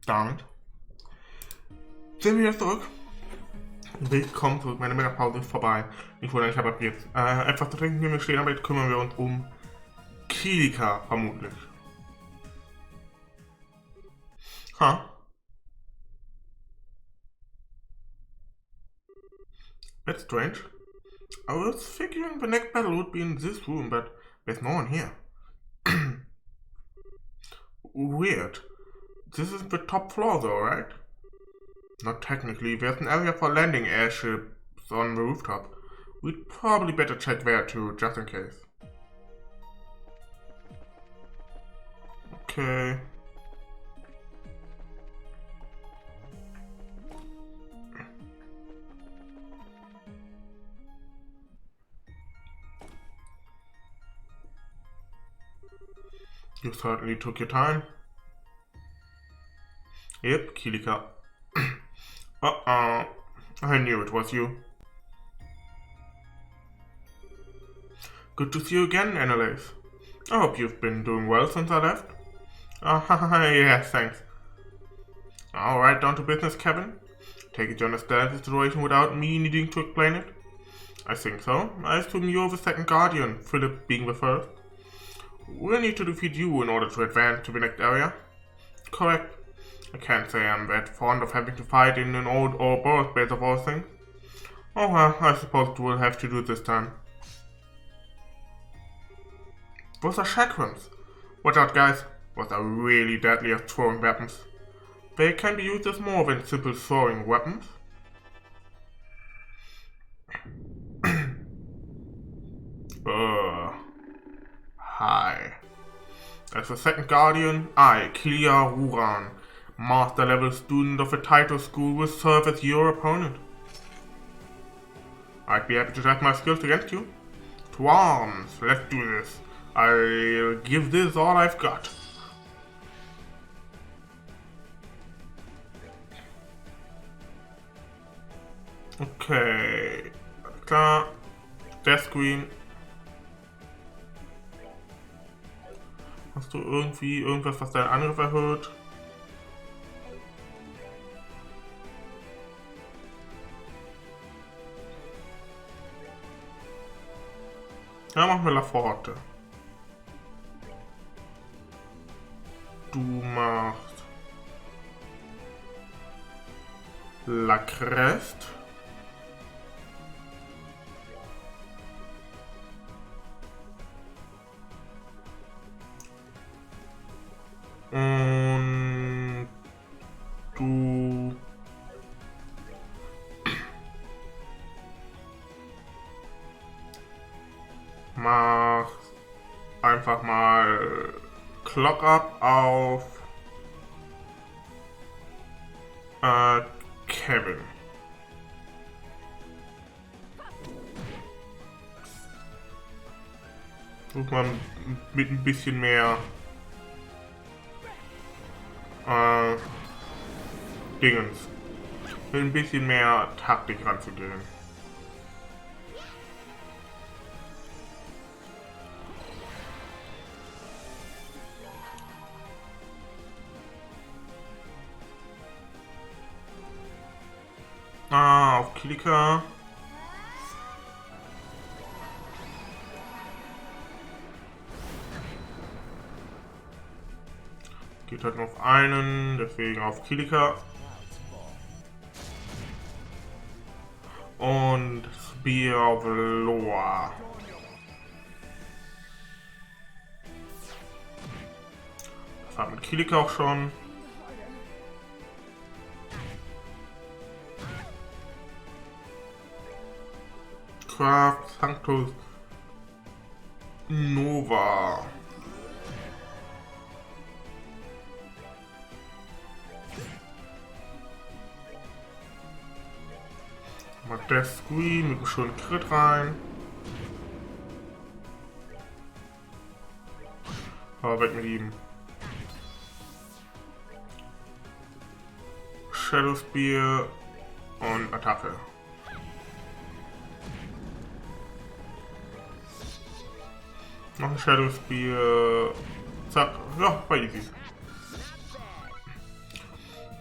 Damit sind wir wieder zurück. Willkommen zurück, meine Mittagspause ist vorbei. Ich wollte, ich habe ab jetzt etwas zu trinken hier mir stehen, aber jetzt kümmern wir uns um Kilika, vermutlich. Ha. That's strange. I was figuring the next battle would be in this room, but there's no one here. Weird. This is the top floor though, right? Not technically, there's an area for landing airships on the rooftop. We'd probably better check there too, just in case. Okay. You certainly took your time. Yep, Kilika. Uh-oh. I knew it was you. Good to see you again, Annalise. I hope you've been doing well since I left. Yes, thanks. Alright, down to business, Kevin. Take it you understand the situation without me needing to explain it? I think so. I assume you're the second guardian, Philip being the first. We'll need to defeat you in order to advance to the next area. Correct. I can't say I'm that fond of having to fight in an old birthplace of all things. Oh well, I suppose we'll have to do it this time. Those are chakrams. Watch out, guys. Those are really deadly at throwing weapons. They can be used as more than simple throwing weapons. Hi. As the second guardian, I, Kilia Ruran, master level student of the title school, will serve as your opponent. I'd be happy to test my skills against you. To arms, let's do this. I'll give this all I've got. Okay. Klar. Death Screen. Hast du irgendwas, was deinen Angriff erhöht? Ja, machen wir La Forte. Du machst La Crest. Und du machst einfach mal Clock Up auf Kevin. Such mal mit ein bisschen mehr Dingens. Mit ein bisschen mehr Taktik ranzugehen. Auf Kilika. Geht halt nur auf einen, deswegen auf Kilika. Und Spiel auf Loa. Das hat mit Kilika auch schon. Craft Sanctus Nova. Mal Death Screen mit einem schönen Crit rein. Aber weg mit ihm. Shadow Spear und Attacke. Noch ein Shadow Spear. Zack. Ja, war easy.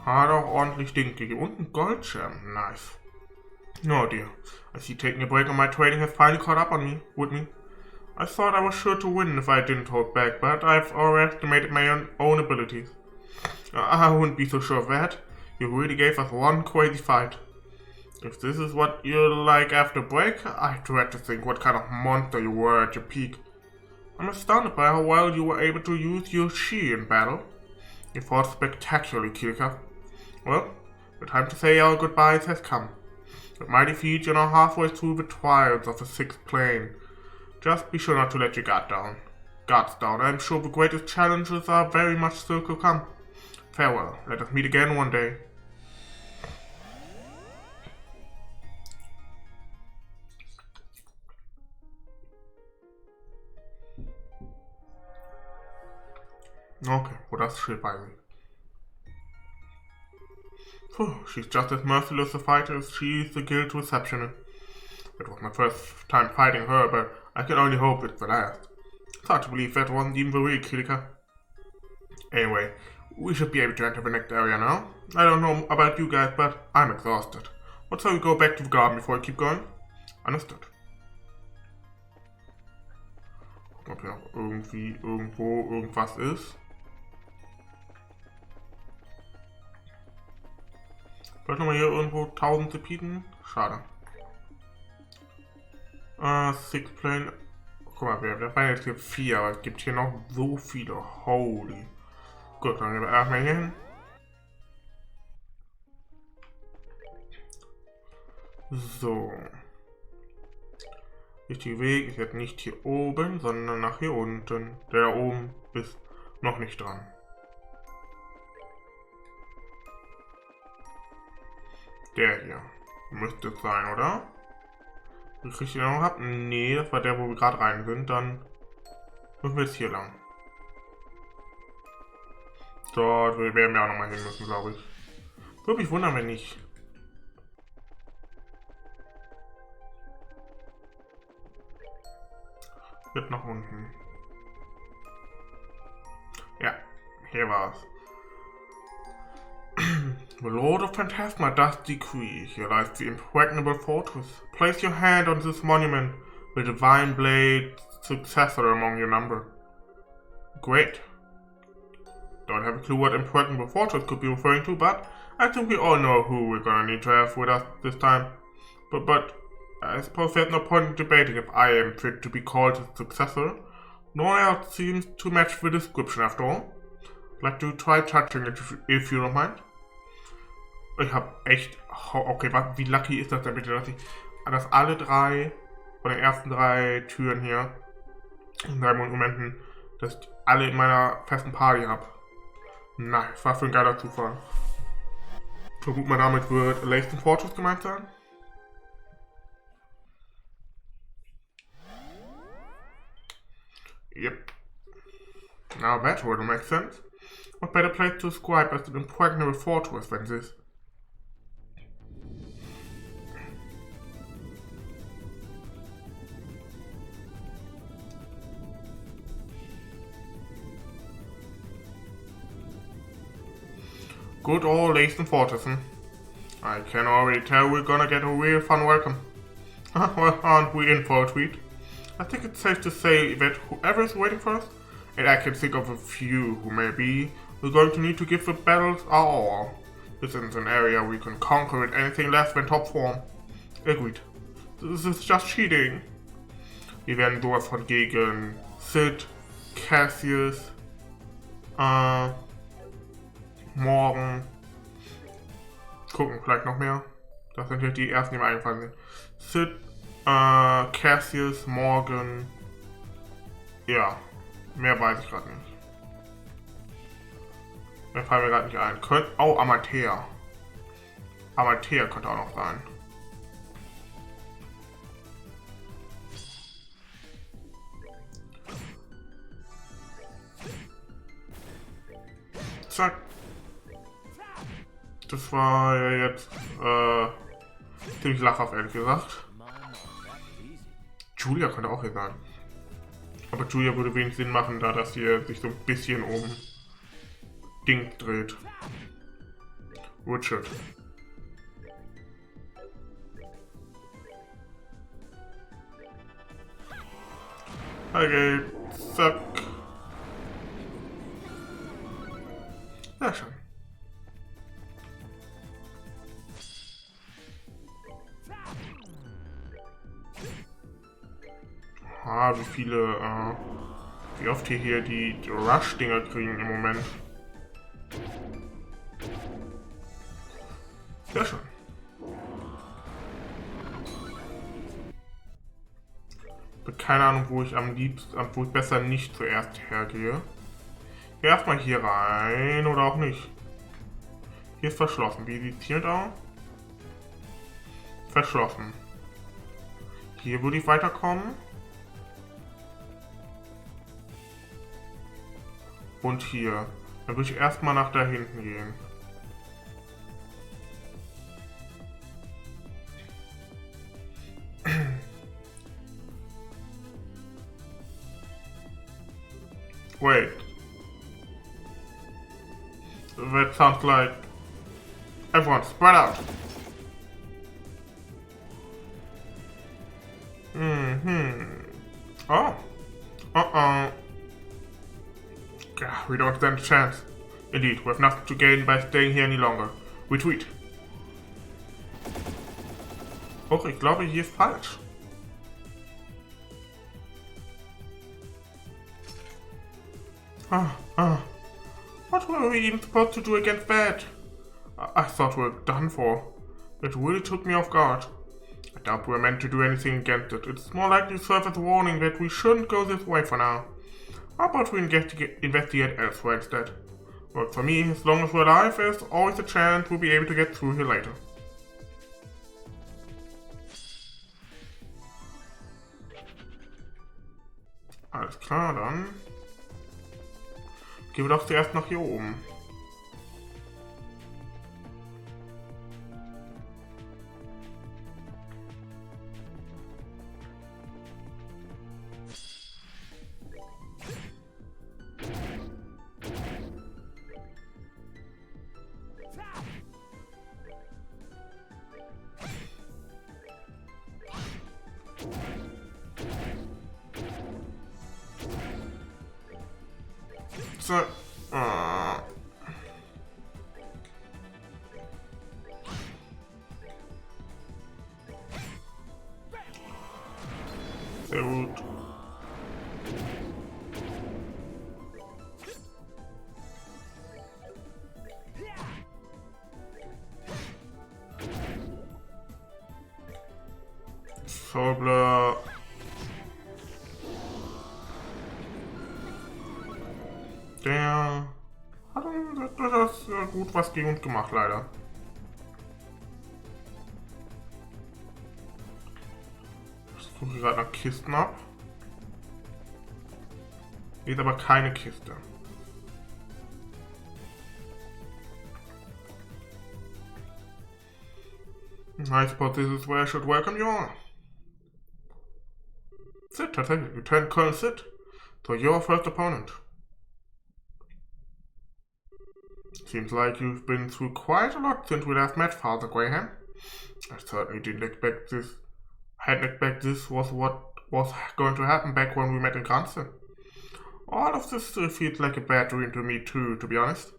Hat auch ordentlich Ding gegeben. Und ein Goldschirm. Nice. Oh dear. I see taking a break on my trading has finally caught up on me, with me. I thought I was sure to win if I didn't hold back, but I've overestimated my own abilities. I wouldn't be so sure of that. You really gave us one crazy fight. If this is what you're like after break, I dread to think what kind of monster you were at your peak. I'm astounded by how well you were able to use your chi in battle. You fought spectacularly, Kirka. Well, the time to say our goodbyes has come. With my defeat, you're now halfway through the trials of the 6th plane. Just be sure not to let your guards down. I'm sure the greatest challenges are very much still to come. Farewell. Let us meet again one day. Okay, wo das Schiff eigentlich? She's just as merciless a fighter as she is the guild receptionist. It was my first time fighting her, but I can only hope it's the last. It's hard to believe that wasn't even the real Kirika. Anyway, we should be able to enter the next area now. I don't know about you guys, but I'm exhausted. What shall we go back to the garden before we keep going? Understood. Ob hier noch irgendwie, irgendwo, irgendwas ist. Vielleicht nochmal hier irgendwo 1000 Sepiden? Schade. 6 Plane. Guck mal, wir waren jetzt hier 4, aber es gibt hier noch so viele. Holy. Gut, dann gehen wir erstmal hier hin. So. Richtiger Weg ist jetzt nicht hier oben, sondern nach hier unten. Der da oben ist noch nicht dran. Der hier. Müsste es sein, oder? Wenn ich richtig noch habe? Nee, das war der, wo wir gerade rein sind. Dann müssen wir jetzt hier lang. Dort werden wir auch nochmal hin müssen, glaube ich. Würde mich wundern, wenn nicht. Jetzt nach unten. Ja, hier war es. The Lord of Phantasma does decree. Here lies the Impregnable fortress. Place your hand on this monument, the divine blade successor among your number. Great. Don't have a clue what Impregnable fortress could be referring to, but I think we all know who we're gonna need to have with us this time. But I suppose there's no point in debating if I am fit to be called his successor. No one else seems to match the description after all. Like to try touching it if you don't mind. Ich hab echt... Okay, wie lucky ist das denn bitte, dass alle 3 von den ersten 3 Türen hier in 3 Monumenten, dass ich alle in meiner festen Party habe. Nice, was für ein geiler Zufall. Vermut mal, damit wird letzten Fortress gemeint sein. Yep. Now that would make sense. What better place to describe as an impregnable fortress than this? Good old letzten Fortress, I can already tell we're gonna get a real fun welcome. Well, aren't we in for a treat? I think it's safe to say that whoever is waiting for us, and I can think of a few who may be, we're going to need to give the battles our all. This isn't an area we can conquer in anything less than top form. Agreed. This is just cheating. Wir werden sowas von gegen Sid, Cassius, Morgen. Gucken, vielleicht noch mehr. Das sind hier die ersten, die mir eingefallen sind. Sid, Cassius, Morgan. Ja, mehr weiß ich gerade nicht. Mehr fallen mir gerade nicht ein. Oh, Amateur. Amateur könnte auch noch sein. Zack. Das war ja jetzt ziemlich lachhaft, ehrlich gesagt. Julia könnte auch hier sein. Aber Julia würde wenig Sinn machen, da das hier sich so ein bisschen um Ding dreht. Richard. Okay, zack. Sehr schön. Ah, wie oft hier die Rush-Dinger kriegen im Moment. Sehr schön. Keine Ahnung, wo ich am liebsten, wo ich besser nicht zuerst hergehe. Erstmal hier rein oder auch nicht. Hier ist verschlossen. Wie sieht es hier aus? Verschlossen. Hier würde ich weiterkommen. Und hier. Dann würde ich erstmal nach da hinten gehen. Wait. That sounds like everyone spread out. Oh. Uh-oh. We don't stand a chance. Indeed, we have nothing to gain by staying here any longer. Retreat. Och, ich glaube, hier ist falsch. What were we even supposed to do against that? I thought we were done for. It really took me off guard. I doubt we were meant to do anything against it. It's more likely to serve as a warning that we shouldn't go this way for now. How about we investigate elsewhere instead? Works for me, as long as we're alive, there's always a chance we'll be able to get through here later. Alles klar, dann gehen wir doch zuerst nach hier oben. So. Sehr gut. Sobler. Der hat durchaus gut was gegen uns gemacht, leider. Ich suche gerade nach Kisten ab. Hier ist aber keine Kiste. I suppose this is where I should welcome you all. Sit, tatsächlich. Lieutenant Colonel Sid. So you're our first opponent. Seems like you've been through quite a lot since we last met, Father Graham. I certainly didn't expect this. I hadn't expected this was what was going to happen back when we met in Granze. All of this still feels like a bad dream to me too, to be honest.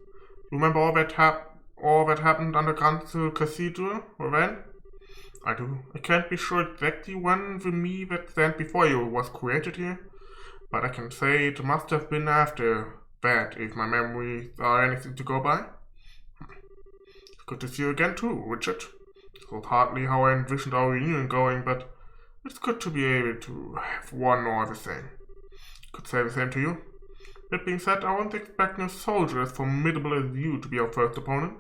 Remember all that happened under Granze Cathedral, or when? I do. I can't be sure exactly when the me that stands before you was created here, but I can say it must have been after that, if my memories are anything to go by. It's good to see you again too, Richard. It's not hardly how I envisioned our reunion going, but it's good to be able to have one or the same. Could say the same to you. That being said, I wasn't expecting a soldier as formidable as you to be our first opponent.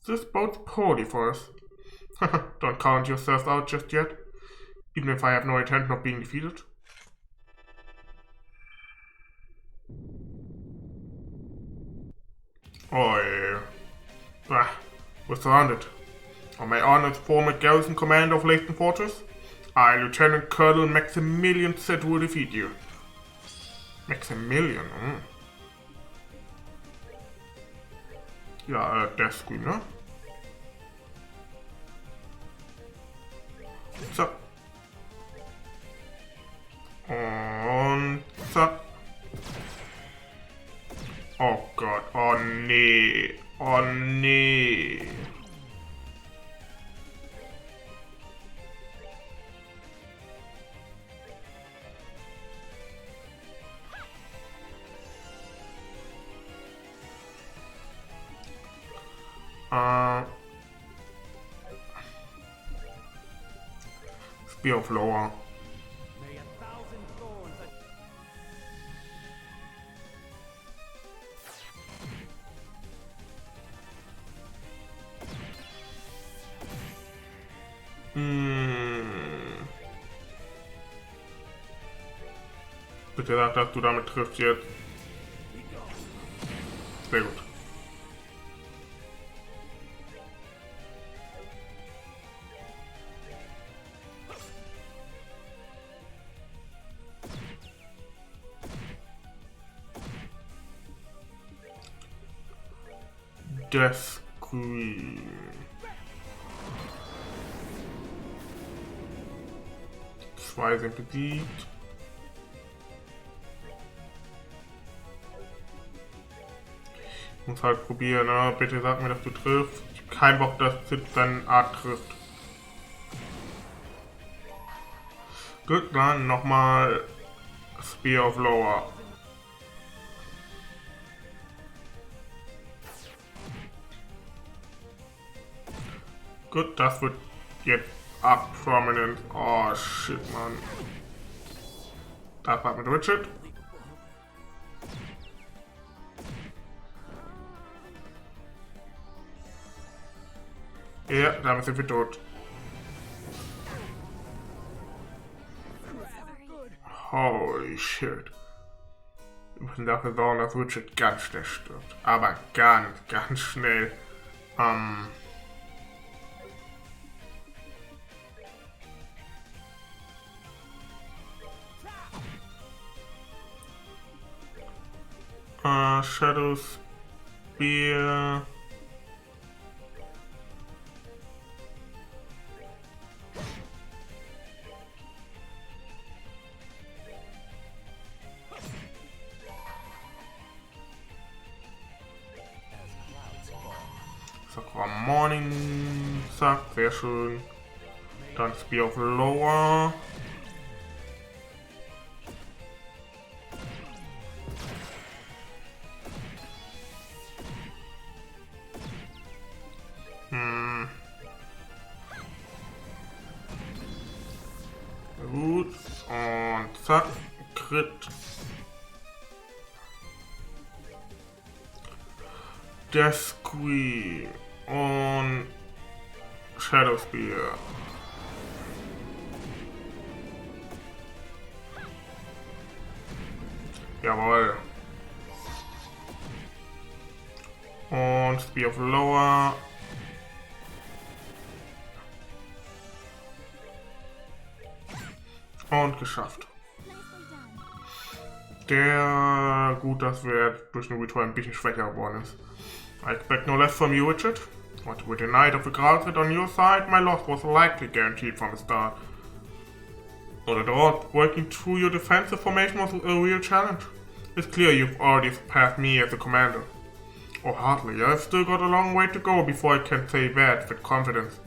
This bodes poorly for us. Don't count yourself out just yet, even if I have no intention of being defeated. Oh yeah. We're surrounded. On my honor, former garrison commander of Letzten Fortress, I, Lieutenant Colonel Maximilian Sid, will defeat you. Maximilian, Ja, Death Screen, ne? Oh Gott, oh nee, oh nee. Spiel of Lower. Bitte sag, dass du damit triffst jetzt. Sehr gut. Das Grün. Zwei sind besiegt. Ich muss halt probieren, ne? Bitte sag mir, dass du triffst. Ich hab keinen Bock, dass Sid seine Art trifft. Gut, dann nochmal Spear of Lower. Gut, das wird jetzt prominent. Oh shit, Mann. Das war mit Richard. Ja, damit sind wir tot. Holy shit. Wir müssen dafür sorgen, dass Richard ganz schnell stirbt. Aber ganz schnell. Shadow Spear. Sakura Morning sagt, sehr schön. Dann Spear of Lower. Gut. Und zack. Crit. Death Queen. Und Shadow Spear. Jawohl. Und Spear of Lower. Und geschafft. Gut, dass wir durch den Ritual ein bisschen schwächer geworden ist. I expect no less from you, Richard. What with the Knight of the Gauntlet on your side, my loss was likely guaranteed from the start. Although working through your defensive formation was a real challenge. It's clear you've already surpassed me as a commander. Oh, hardly. I've still got a long way to go before I can say that with confidence.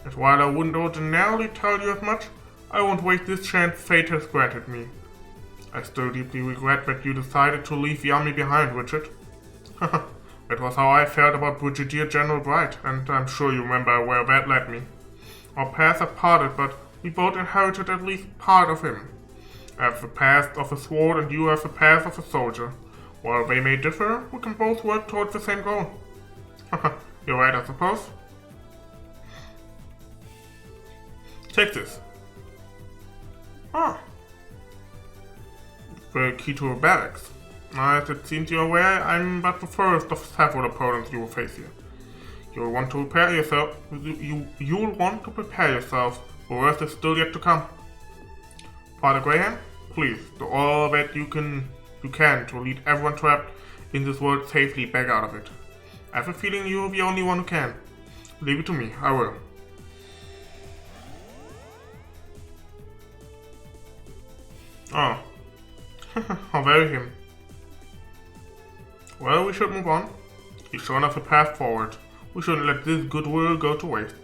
And while I wouldn't ordinarily tell you as much, I won't waste this chance fate has granted me. I still deeply regret that you decided to leave the army behind, Richard. That was how I felt about Brigadier General Bright, and I'm sure you remember where that led me. Our paths have parted, but we both inherited at least part of him. I have the path of a sword, and you have the path of a soldier. While they may differ, we can both work towards the same goal. You're right, I suppose. Take this. Ah. The key to a barracks. As it seems you're aware, I'm but the first of several opponents you will face here. You'll want to prepare yourself. You'll want to prepare yourself. The worst is still yet to come. Father Graham, please do all that you can to lead everyone trapped in this world safely back out of it. I have a feeling you're the only one who can. Leave it to me. I will. Oh. How very him. Well, we should move on. He's shown us a path forward. We shouldn't let this goodwill go to waste.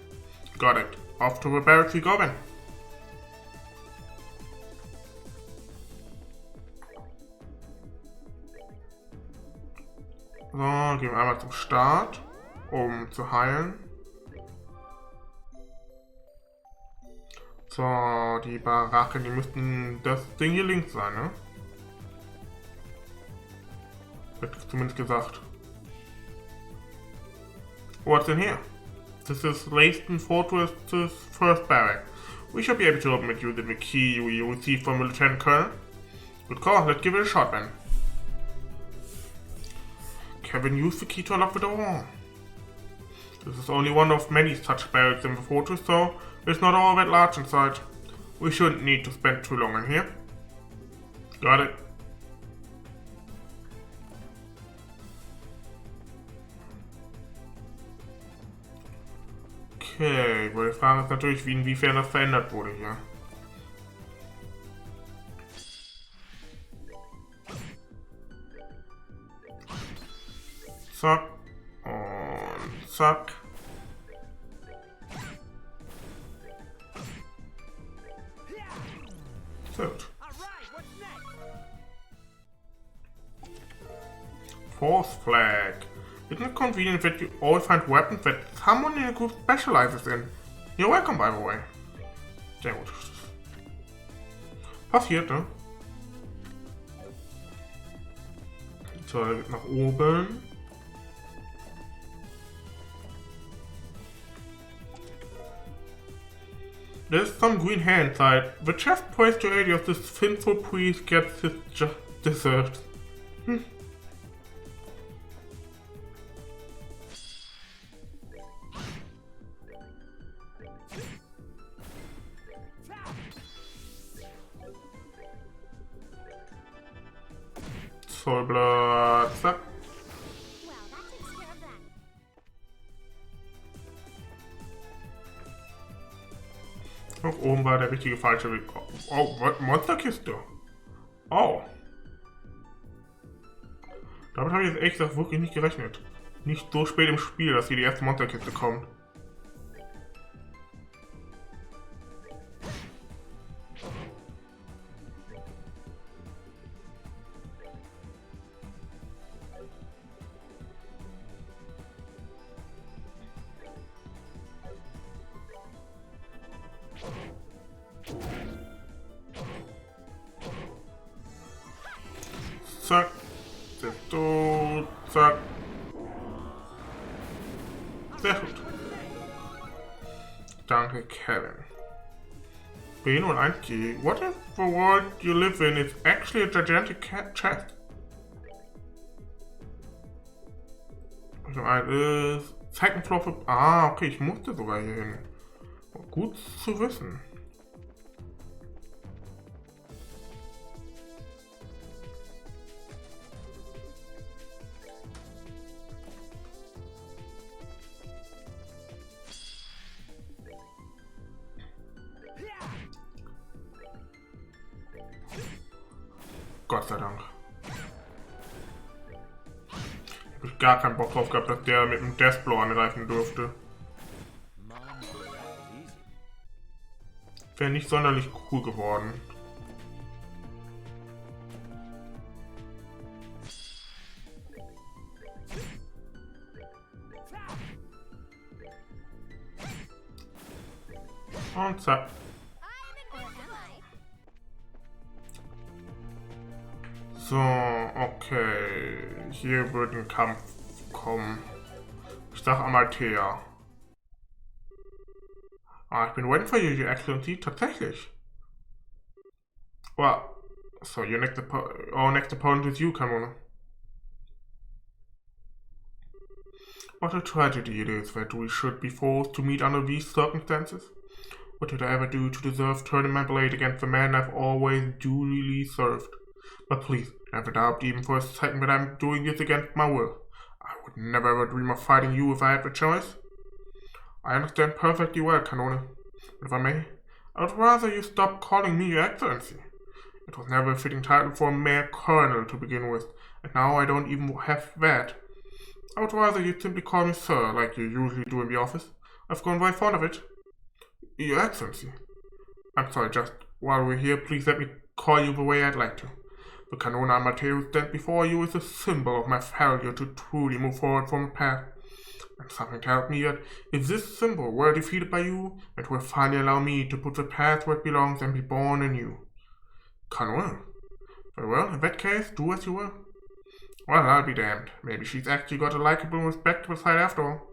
Got it. Off to the barracks we go then. So, gehen wir einmal zum Start, um zu heilen. So, die Baracken, die müssten das Ding hier links sein, ne? Wird zumindest gesagt. What's in here? This is Letzten Fortress's first barrack. We should be able to open it using the key we received from the Lieutenant Colonel. Good call, let's give it a shot then. Kevin used the key to unlock the door. This is only one of many such barracks in the fortress, so it's not all that large inside. We shouldn't need to spend too long in here. Got it. Okay, aber die Frage ist natürlich, inwiefern das verändert wurde hier. Zack. Und zack. Sehr gut. Force flag. Isn't it convenient that you always find weapons that someone in a group specializes in? You're welcome, by the way. Sehr gut. Passiert, ne? So, der geht nach oben. There's some green hair inside. The chest prays to aid of this sinful priest gets his just deserved. Zollblatt, zack. Auch oben war der richtige falsche Weg. Oh, Monsterkiste. Oh. Damit habe ich jetzt echt gesagt wirklich nicht gerechnet. Nicht so spät im Spiel, dass hier die erste Monsterkiste kommt. Zack. Sehr tot. Zack. Sehr gut. Danke, Kevin. B und 1G. What if the world you live in is actually a gigantic chest? Also ist Second Floor für... Ah, okay, ich musste sogar hier hin. Gut zu wissen. Gott sei Dank. Hab ich gar keinen Bock drauf gehabt, dass der mit dem Deathblow angreifen durfte. Wäre nicht sonderlich cool geworden. Und zack. So, okay. Hier wird ein Kampf kommen. Ich sag Amalthea. Ah, ich bin waiting for you, Your Excellency. Tatsächlich. Well, so your next opponent is you, Kanone. What a tragedy it is that we should be forced to meet under these circumstances. What did I ever do to deserve turning my blade against the man I've always duly served? But please, never doubt even for a second that I'm doing this against my will. I would never ever dream of fighting you if I had the choice. I understand perfectly well, Kanone. But if I may, I would rather you stop calling me Your Excellency. It was never a fitting title for a mere colonel to begin with, And now I don't even have that. I would rather you simply call me sir, like you usually do in the office. I've grown very fond of it. Your Excellency. I'm sorry, just while we're here, please let me call you the way I'd like to. The cannon armature stand before you is a symbol of my failure to truly move forward from the path. And something tells me that if this symbol were defeated by you, it will finally allow me to put the path where it belongs and be born anew. Cannon? Very well, in that case, do as you will. Well, I'll be damned. Maybe she's actually got a likable and respectable side after all.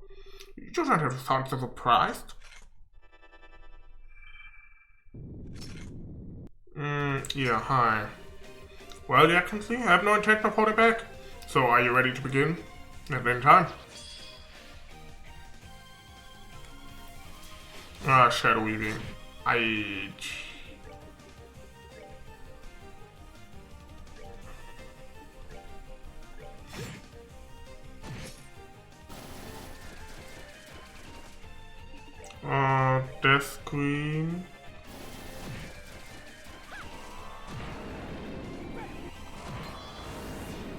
You don't have to sound so surprised. Yeah, hi. Well, Your Excellency, I have no intention of holding back. So, are you ready to begin? At any time. Shadow weaving. Death Queen.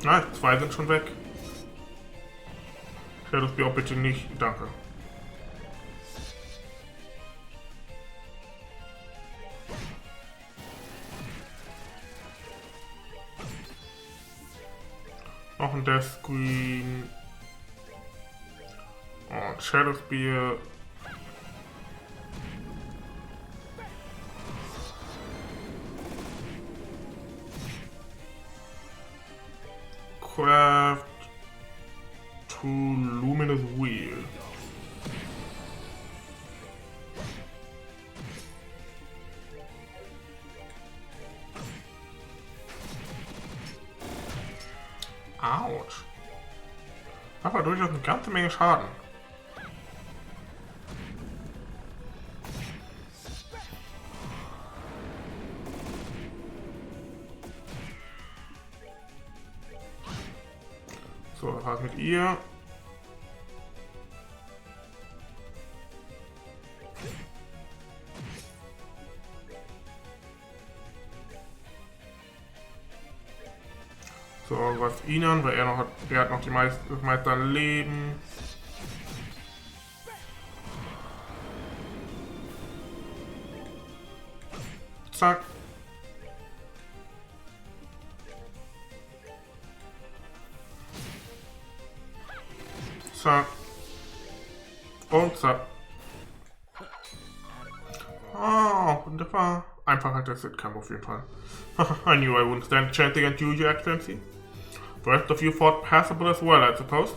Ah, 2 sind schon weg. Shadow Spear auch bitte nicht, danke. Noch ein Death Queen. Und Shadow Spear. Craft to Luminous Wheel. Autsch. Aber durchaus eine ganze Menge Schaden. So, das war's mit ihr. So, was ihn an, weil er hat noch das meiste an Leben. Zack. Zack. Und zack. Oh, und das war einfacher als der Kampf auf jeden Fall. I knew I wouldn't stand a chance against you, Your Excellency. The rest of you fought passable as well, I suppose.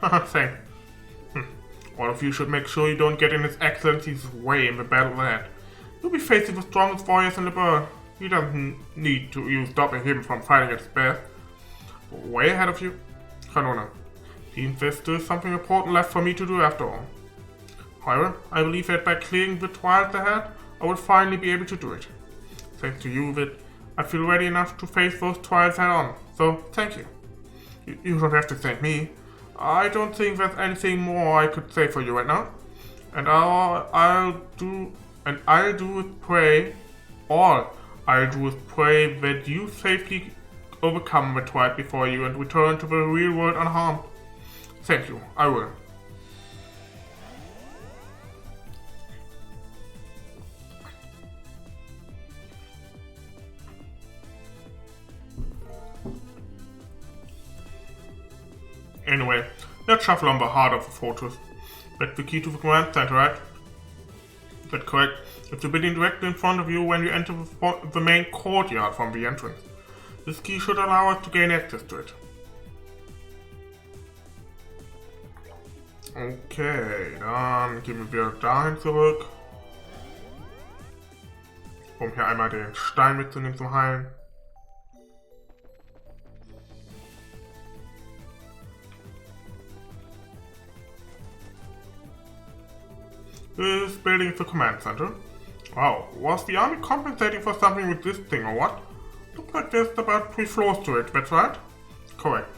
Thanks. All of you should make sure you don't get in His Excellency's way in the battle ahead. You'll be facing the strongest warriors in the world. He doesn't need you stopping him from fighting at his best. Way ahead of you, Kanona. Seems there's still something important left for me to do after all. However, I believe that by clearing the trials ahead, I will finally be able to do it. Thanks to you, that I feel ready enough to face those trials head on. So, thank you. You don't have to thank me. I don't think there's anything more I could say for you right now. And all I'll do is pray that you safely overcome the trial before you and return to the real world unharmed. Thank you, I will. Anyway, let's shuffle on the heart of the fortress. That's the key to the command center, right? Is that correct? It's the building directly in front of you when you enter the main courtyard from the entrance. This key should allow us to gain access to it. Okay, dann gehen wir dahin zurück. Um hier einmal den Stein mitzunehmen zum Heilen. This building is the command center. Wow, was the army compensating for something with this thing or what? Looks like there's about 3 floors to it, that's right? Correct.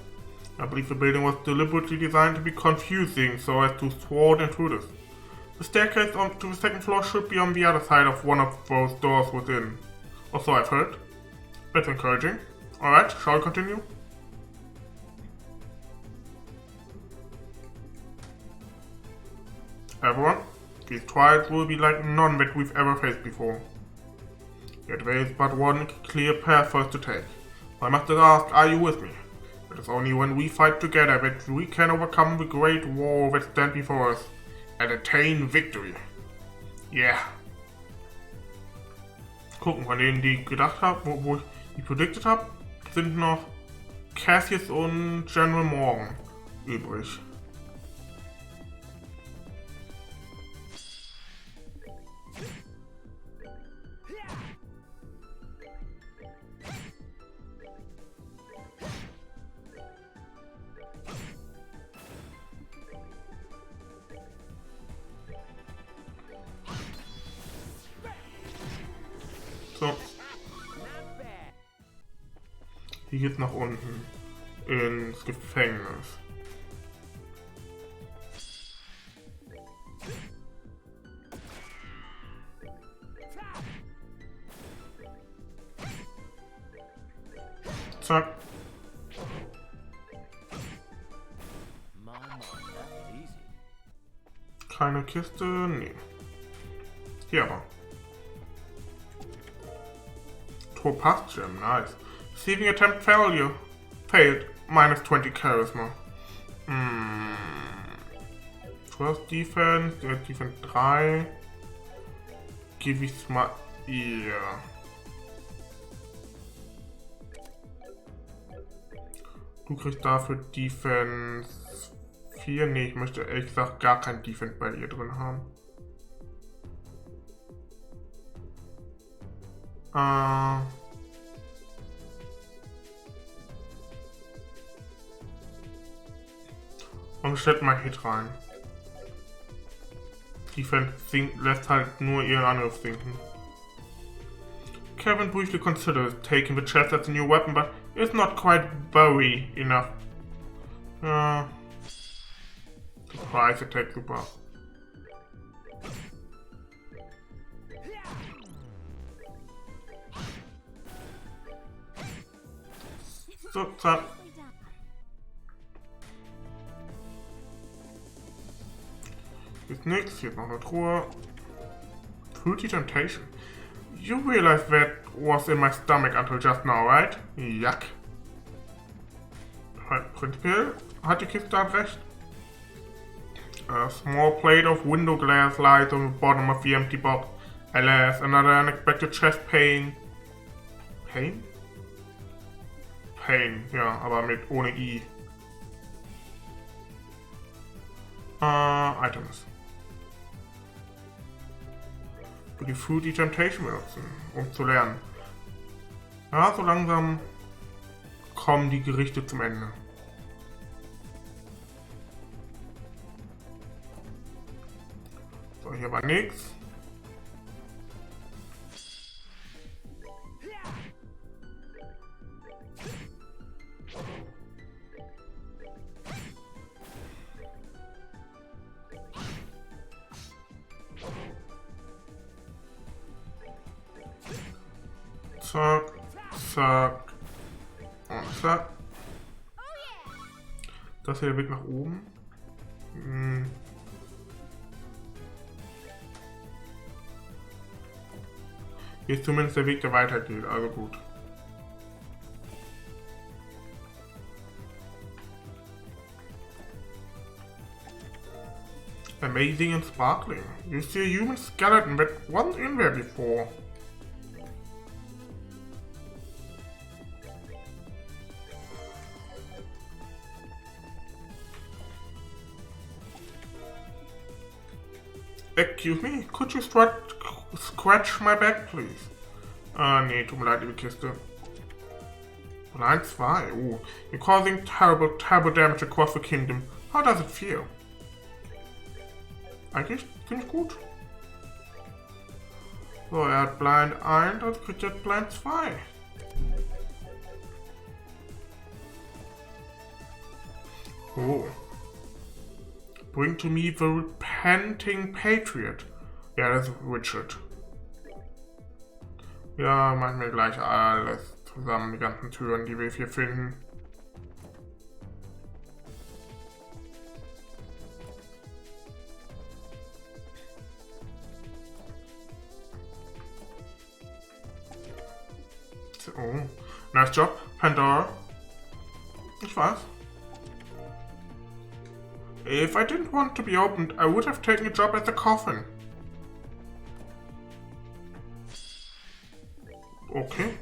I believe the building was deliberately designed to be confusing so as to thwart intruders. The staircase to the 2nd floor should be on the other side of one of those doors within. Or so I've heard. That's encouraging. Alright, shall we continue? Everyone, these trials will be like none that we've ever faced before. Yet there is but one clear path for us to take. My master asks, are you with me? It is only when we fight together that we can overcome the great war that stands before us and attain victory. Yeah. Gucken, von denen, die ich gedacht habe, wo ich die predicted habe, sind noch Cassius und General Morgan übrig. So. Hier geht's nach unten. Ins Gefängnis. Zack. Keine Kiste? Nee. Hier aber. Gem, nice. Receiving attempt failure. Failed. Minus 20 Charisma. First Defense, Defense 3. Gebe ich's mal ihr. Du kriegst dafür Defense 4. Nee, ich möchte ehrlich gesagt gar kein Defense bei ihr drin haben. Und stellt mal Hit rein. Defense lässt halt nur ihren Angriff sinken. Kevin briefly considers taking the chest as a new weapon, but it's not quite Bowie enough. Surprise attack, super. So, zack. Ist nix, hier ist noch eine Truhe. Fruity Temptation. You realize that was in my stomach until just now, right? Yuck. Prinzipiell hat die Kiste halt recht. A small plate of window glass lies on the bottom of the empty box. Alas, another unexpected chest pain. Pain? Pain, ja, aber ohne I. Items. Für die Fruity Temptation benutzen, um zu lernen. Ja, so langsam kommen die Gerichte zum Ende. So, hier war nichts. Zack, zack und zack. Das ist hier der Weg nach oben. Hier ist zumindest der Weg, der weitergeht, also gut. Amazing and sparkling. You see a human skeleton that wasn't in there before. Excuse me, could you scratch my back, please? Nee, tut mir leid, liebe Kiste. Line 2, oh. You're causing terrible damage across the kingdom. How does it feel? Eigentlich ziemlich gut. So, er hat Blind 1, also kriegt jetzt Blind 2. Oh. Bring to me the repenting patriot. Ja, das ist Richard. Ja, machen wir gleich alles zusammen, die ganzen Türen, die wir hier finden. Oh, nice job, Pandora. Ich weiß. If I didn't want to be opened, I would have taken a job at the coffin. Okay.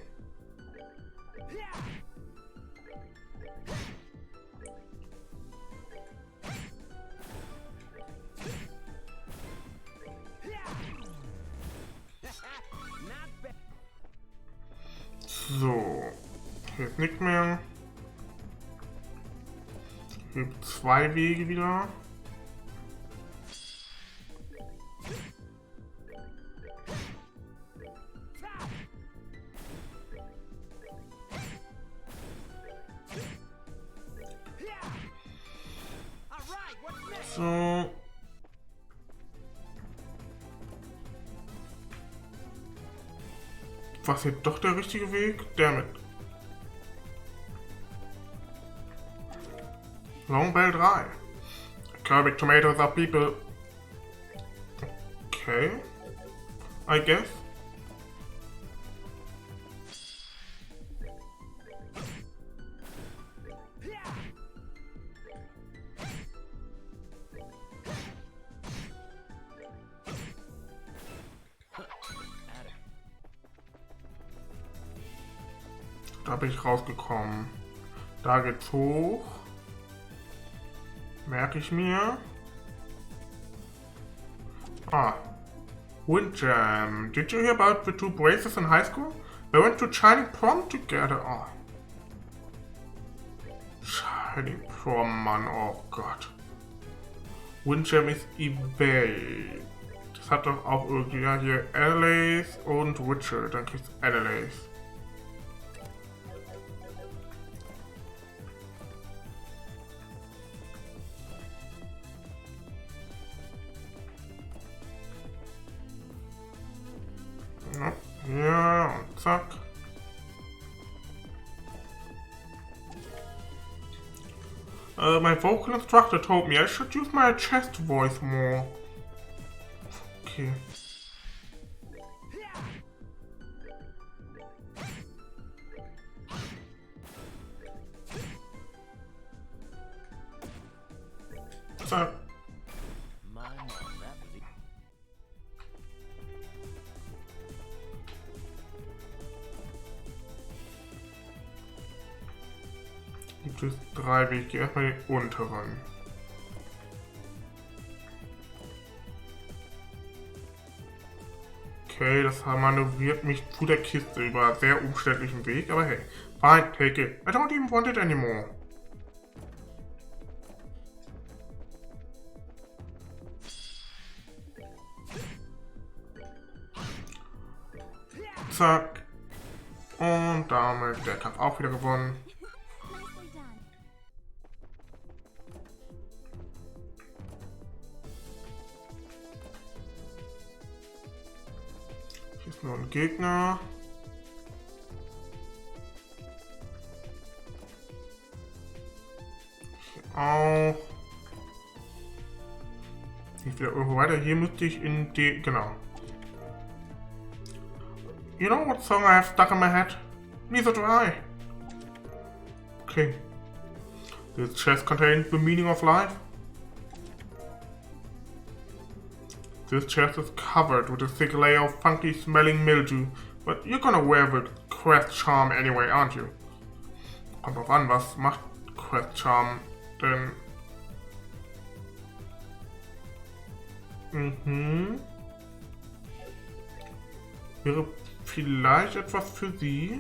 So, hier ist nichts mehr. Hier gibt 2 Wege wieder. So. Was hier doch der richtige Weg? Damit. Long Bell 3. Cubic tomatoes are people. Okay. I guess. Da bin ich rausgekommen. Da geht's hoch. Merke ich mir. Ah. Wind Jam. Did you hear about the 2 braces in high school? They went to Shining Prom together. Oh. Shining Prom, Mann. Oh Gott. Wind Jam ist eBay. Das hat doch auch irgendwie, ja, hier Adelaide und Witcher. Dann kriegst du Adelaide. Ja, und zack. My vocal instructor told me I should use my chest voice more. Okay. Zack. Gibt es 3 Wege. Ich gehe erstmal den unteren. Okay, das manövriert mich zu der Kiste über sehr umständlichen Weg, aber hey. Fine, take it. I don't even want it anymore. Zack. Und damit der Kampf auch wieder gewonnen. Hier ist nur ein Gegner. Hier auch. Nicht wieder irgendwo weiter. Hier müsste ich in die... Genau. You know what song I have stuck in my head? Neither do I. Okay. This chest contains the meaning of life. This chest is covered with a thick layer of funky smelling mildew, but you're gonna wear the Quest Charm anyway, aren't you? Kommt drauf an, was macht Quest Charm denn? Wäre vielleicht etwas für sie?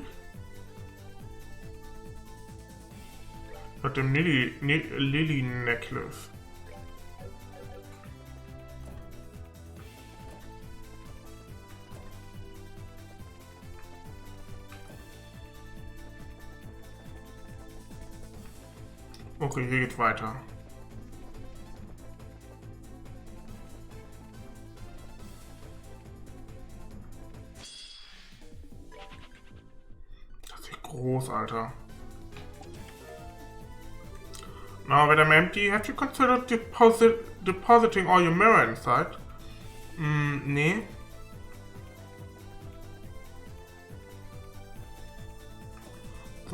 Mit dem Lily Necklace. Okay, hier geht's weiter. Das ist groß, Alter. Now that I'm empty, have you considered depositing all your mirror inside? Nee.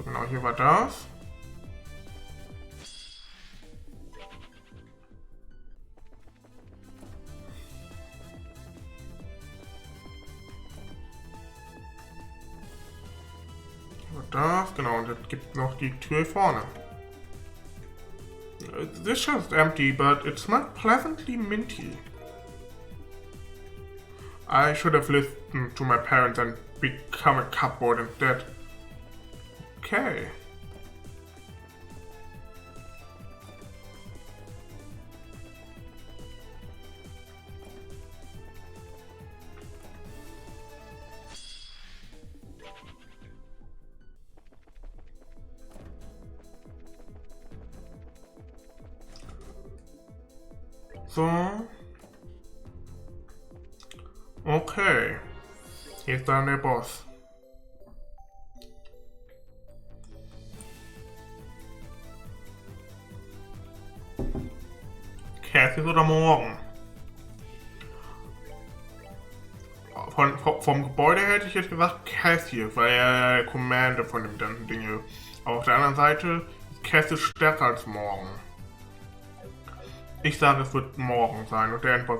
So genau, hier war das. Hier war das, genau, und jetzt gibt es noch die Tür vorne. This is empty, but it smells pleasantly minty. I should have listened to my parents and become a cupboard instead. Okay. So. Okay. Hier ist dann der Boss. Cassis oder morgen? Vom Gebäude hätte ich jetzt gesagt Cassis, weil er der Commander von dem ganzen Ding ist. Aber auf der anderen Seite ist Cassis stärker als morgen. Ich sage, es wird morgen sein und der Endboss wird